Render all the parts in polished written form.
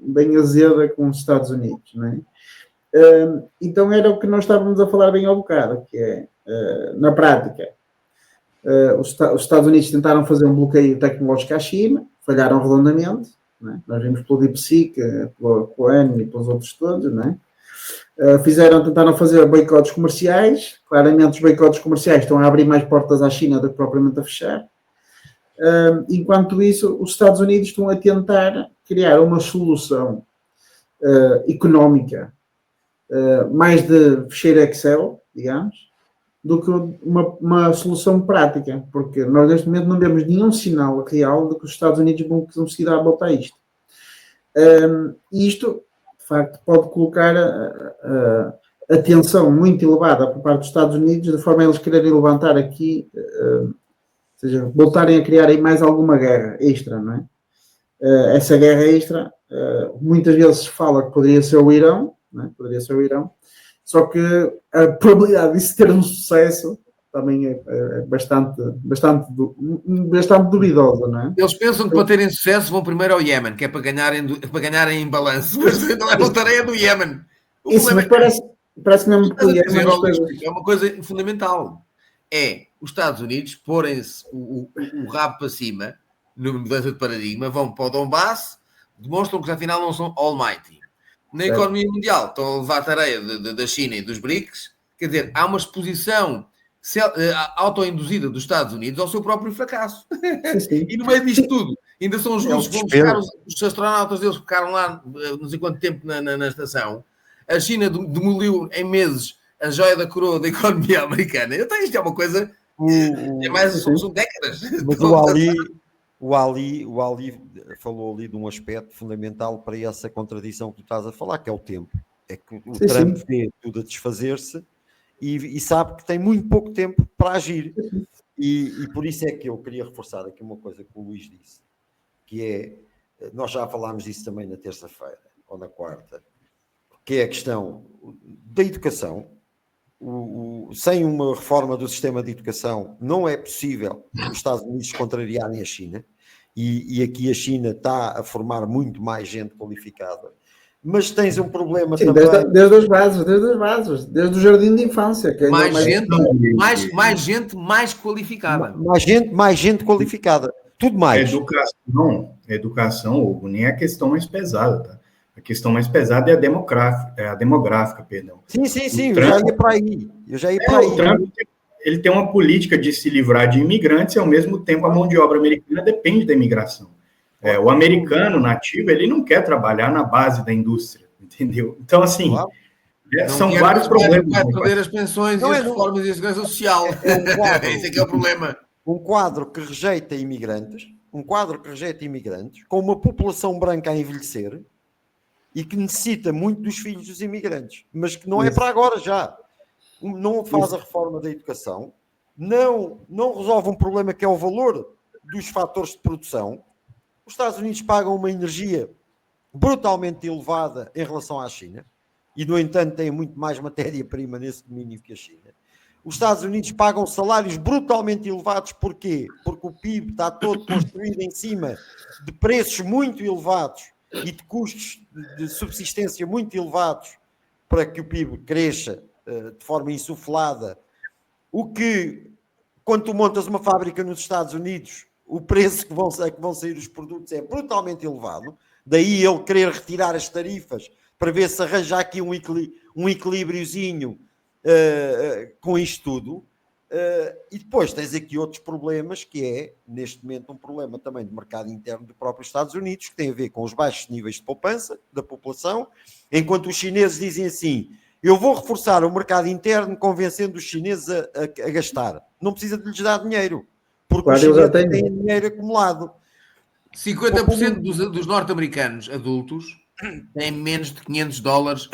bem azeda com os Estados Unidos, não é? Então era o que nós estávamos a falar bem ao bocado, que é, na prática, os Estados Unidos tentaram fazer um bloqueio tecnológico à China, falharam redondamente, não é? Nós vimos pelo DeepSeek, pela Coan e pelos outros todos, não é? Tentaram fazer boicotes comerciais. Claramente os boicotes comerciais estão a abrir mais portas à China do que propriamente a fechar. Enquanto isso, os Estados Unidos estão a tentar criar uma solução económica, mais de fecheiro Excel, digamos, do que uma solução prática, porque nós neste momento não vemos nenhum sinal real de que os Estados Unidos vão conseguir dar a volta a isto. Isto, de facto, pode colocar a tensão muito elevada por parte dos Estados Unidos, de forma a eles quererem levantar aqui, ou seja, voltarem a criar aí mais alguma guerra extra, não é? Essa guerra extra, muitas vezes se fala que poderia ser o Irão, não é? Poderia ser o Irão, só que a probabilidade disso ter um sucesso também é bastante duvidosa, não é? Eles pensam que para terem sucesso vão primeiro ao Iémen, que é para ganharem em balanço, mas não é a tarefa do Iémen. Isso, mas parece mesmo que o Iémen é uma coisa fundamental. É os Estados Unidos porem-se o rabo para cima, numa mudança de paradigma, vão para o Donbass, demonstram que afinal não são almighty. Na economia mundial estão a levar a tarefa da China e dos BRICS, quer dizer, há uma exposição autoinduzida dos Estados Unidos ao seu próprio fracasso. Sim. E no meio disto tudo, ainda são os russos que vão buscar os astronautas deles que ficaram lá não sei quanto tempo na estação. A China demoliu em meses a joia da coroa da economia americana. Então isto é uma coisa... são décadas. Mas o Ali falou ali de um aspecto fundamental para essa contradição que tu estás a falar, que é o tempo. É que o Trump vê tudo a desfazer-se e sabe que tem muito pouco tempo para agir. E por isso é que eu queria reforçar aqui uma coisa que o Luís disse, que é, nós já falámos disso também na terça-feira ou na quarta, que é a questão da educação. Sem uma reforma do sistema de educação não é possível os Estados Unidos contrariarem a China, e aqui a China está a formar muito mais gente qualificada, mas tens um problema também... Desde as bases, desde o jardim de infância. Que mais gente mais qualificada. Mais gente qualificada. Tudo mais. Educação, Hugo, nem é a questão mais pesada, tá? A questão mais pesada é a demográfica, perdão. Sim, eu já ia para aí. O Trump, ele tem uma política de se livrar de imigrantes e, ao mesmo tempo, a mão de obra americana depende da imigração. O americano nativo, ele não quer trabalhar na base da indústria, entendeu? Então, assim, são vários problemas. Vai perder as pensões e as reformas e a segurança social. Esse é que é o problema. Um quadro que rejeita imigrantes, com uma população branca a envelhecer, e que necessita muito dos filhos dos imigrantes, mas que não é para agora já. Não faz a reforma da educação, não resolve um problema que é o valor dos fatores de produção. Os Estados Unidos pagam uma energia brutalmente elevada em relação à China, e, no entanto, têm muito mais matéria-prima nesse domínio que a China. Os Estados Unidos pagam salários brutalmente elevados. Porquê? Porque o PIB está todo construído em cima de preços muito elevados e de custos de subsistência muito elevados para que o PIB cresça de forma insuflada. O que, quando tu montas uma fábrica nos Estados Unidos, o preço que vão sair os produtos é brutalmente elevado. Daí ele querer retirar as tarifas para ver se arranja aqui um equilíbriozinho com isto tudo. E depois tens aqui outros problemas, que é, neste momento, um problema também de mercado interno do próprio Estados Unidos, que tem a ver com os baixos níveis de poupança da população, enquanto os chineses dizem assim: eu vou reforçar o mercado interno convencendo os chineses a gastar. Não precisa de lhes dar dinheiro, porque os chineses têm dinheiro acumulado. 50% dos norte-americanos adultos têm menos de $500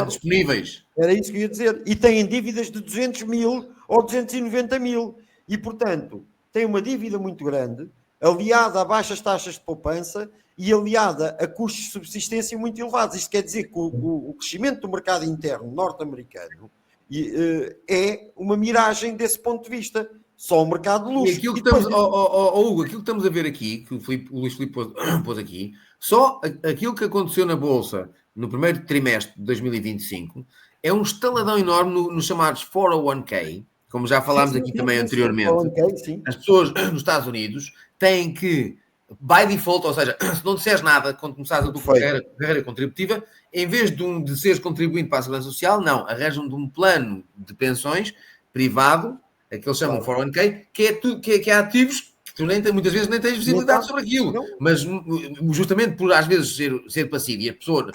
disponíveis. Era isso que eu ia dizer. E têm dívidas de 200 mil ou 290 mil. E, portanto, têm uma dívida muito grande, aliada a baixas taxas de poupança e aliada a custos de subsistência muito elevados. Isto quer dizer que o crescimento do mercado interno norte-americano é uma miragem desse ponto de vista. só o mercado de luxo. E aquilo que estamos, Hugo, aquilo que estamos a ver aqui, que o Luís Filipe pôs aqui, só aquilo que aconteceu na Bolsa no primeiro trimestre de 2025 é um estaladão enorme nos chamados 401k, como já falámos aqui também anteriormente. As pessoas nos Estados Unidos têm que, by default, ou seja, se não disseres nada quando começares a tua carreira contributiva, em vez de seres contribuinte para a Segurança Social, não, arranjam de um plano de pensões privado, que eles chamam de 401k, que é ativos que tu muitas vezes nem tens visibilidade sobre aquilo. Não. Mas justamente por às vezes ser passivo e a pessoa,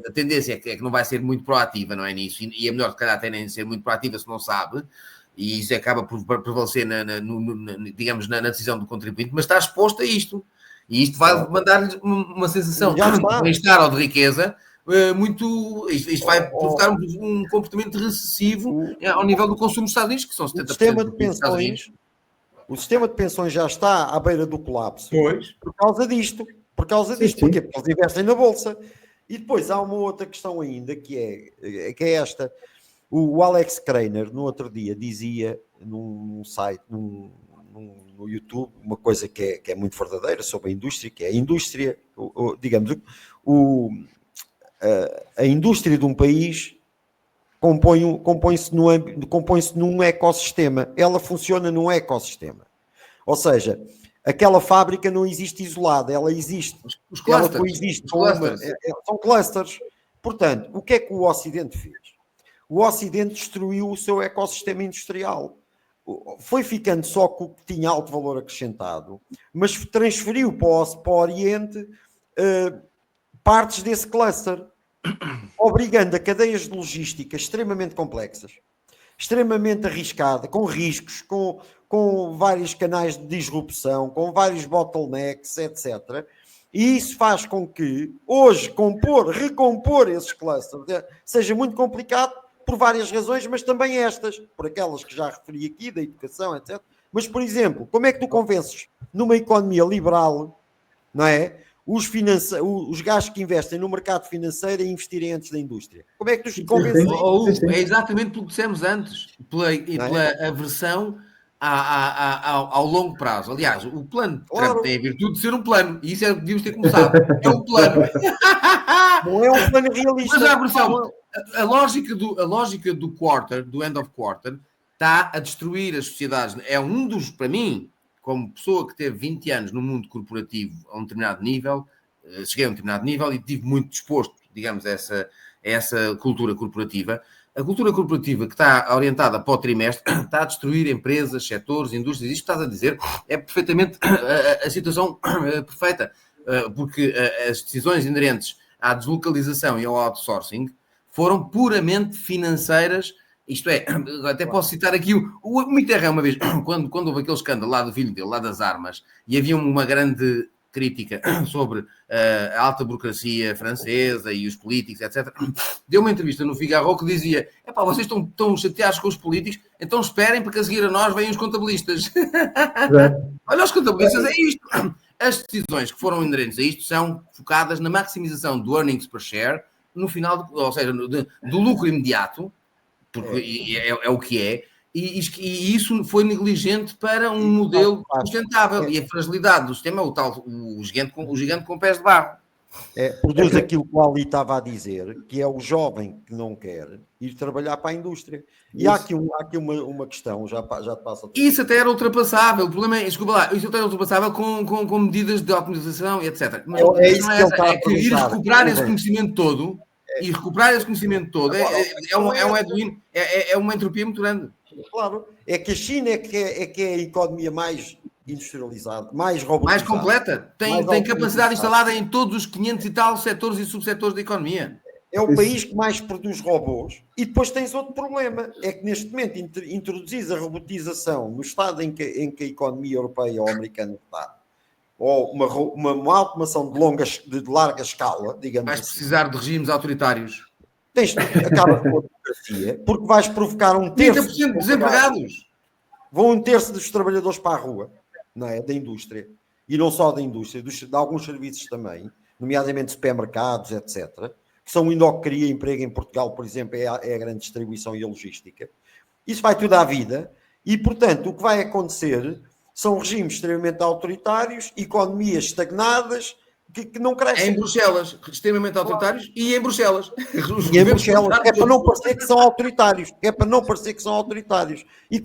a tendência é que não vai ser muito proativa, não é nisso? E é melhor, se calhar, até nem ser muito proativa se não sabe. E isso acaba por prevalecer, digamos, na decisão do contribuinte, mas está exposto a isto. E isto vai mandar-lhe uma sensação de bem-estar ou de riqueza muito... Isto vai provocar um comportamento recessivo ao nível do consumo dos Estados Unidos, que são 70% dos Estados Unidos. O sistema de pensões já está à beira do colapso. Pois. Por causa disto. Sim. Porquê? Porque eles investem na Bolsa. E depois há uma outra questão ainda, que é esta. O Alex Krainer, no outro dia, dizia num site, no YouTube, uma coisa que é muito verdadeira sobre a indústria, que é a indústria, digamos, a indústria de um país compõe-se num ecossistema. Ela funciona num ecossistema. Ou seja, aquela fábrica não existe isolada, ela existe. Os clusters. Ela coexiste são clusters. Portanto, o que é que o Ocidente fez? O Ocidente destruiu o seu ecossistema industrial. Foi ficando só com o que tinha alto valor acrescentado, mas transferiu para o Oriente partes desse cluster, obrigando a cadeias de logística extremamente complexas, extremamente arriscadas, com riscos, com vários canais de disrupção, com vários bottlenecks, etc. E isso faz com que hoje recompor esses clusters seja muito complicado por várias razões, mas também estas, por aquelas que já referi aqui, da educação, etc. Mas, por exemplo, como é que tu convences numa economia liberal, não é? Os gajos que investem no mercado financeiro a investirem antes da indústria. Como é que tu os convences? É exatamente pelo que dissemos antes, pela aversão ao longo prazo. Aliás, o plano Trump tem a virtude de ser um plano, e isso devíamos ter começado. É um plano. Não é um plano realista. Mas a aversão, a lógica do quarter, do end of quarter, está a destruir as sociedades. É um dos, para mim, como pessoa que teve 20 anos no mundo corporativo a um determinado nível, cheguei a um determinado nível e estive muito disposto, digamos, a essa cultura corporativa. A cultura corporativa que está orientada para o trimestre está a destruir empresas, setores, indústrias. Isto que estás a dizer é perfeitamente a situação perfeita, porque as decisões inerentes à deslocalização e ao outsourcing foram puramente financeiras. Isto é, até posso citar aqui o Mitterrand uma vez, quando houve aquele escândalo lá do filho dele, lá das armas, e havia uma grande crítica sobre a alta burocracia francesa e os políticos, etc. Deu uma entrevista no Figaro que dizia: vocês estão chateados com os políticos, então esperem, porque a seguir a nós vêm os contabilistas. Olha, os contabilistas é isto. As decisões que foram inerentes a isto são focadas na maximização do earnings per share, no final, ou seja, do lucro imediato, porque é o que é, e isso foi negligente para um modelo sustentável. E a fragilidade do sistema é o gigante com pés de barro. Produz aquilo que o Ali estava a dizer, que é o jovem que não quer ir trabalhar para a indústria. E há aqui uma questão, já te passo. Isso até era ultrapassável. O problema é, desculpa lá, isso até era ultrapassável com medidas de optimização e etc. Mas não é que ir recuperar esse conhecimento todo. E recuperar esse conhecimento todo é uma entropia muito grande. Claro, é que a China é que é a economia mais industrializada, mais robotizada. Mais completa. Tem capacidade instalada em todos os 500 e tal setores e subsetores da economia. É o país que mais produz robôs. E depois tens outro problema. É que neste momento introduzis a robotização no estado em que a economia europeia ou americana está, ou uma automação de larga escala, digamos assim. Vais precisar de regimes autoritários. Acaba com a democracia, porque vais provocar 30% de desempregados. Vão 1/3 dos trabalhadores para a rua, não é? Da indústria. E não só da indústria, de alguns serviços também, nomeadamente supermercados, etc., que são ainda o que cria emprego em Portugal, por exemplo, é a grande distribuição e a logística. Isso vai tudo à vida. E, portanto, o que vai acontecer são regimes extremamente autoritários, economias estagnadas, que não crescem. Em Bruxelas, extremamente autoritários, e em Bruxelas. E em Bruxelas, é para não parecer que são autoritários. E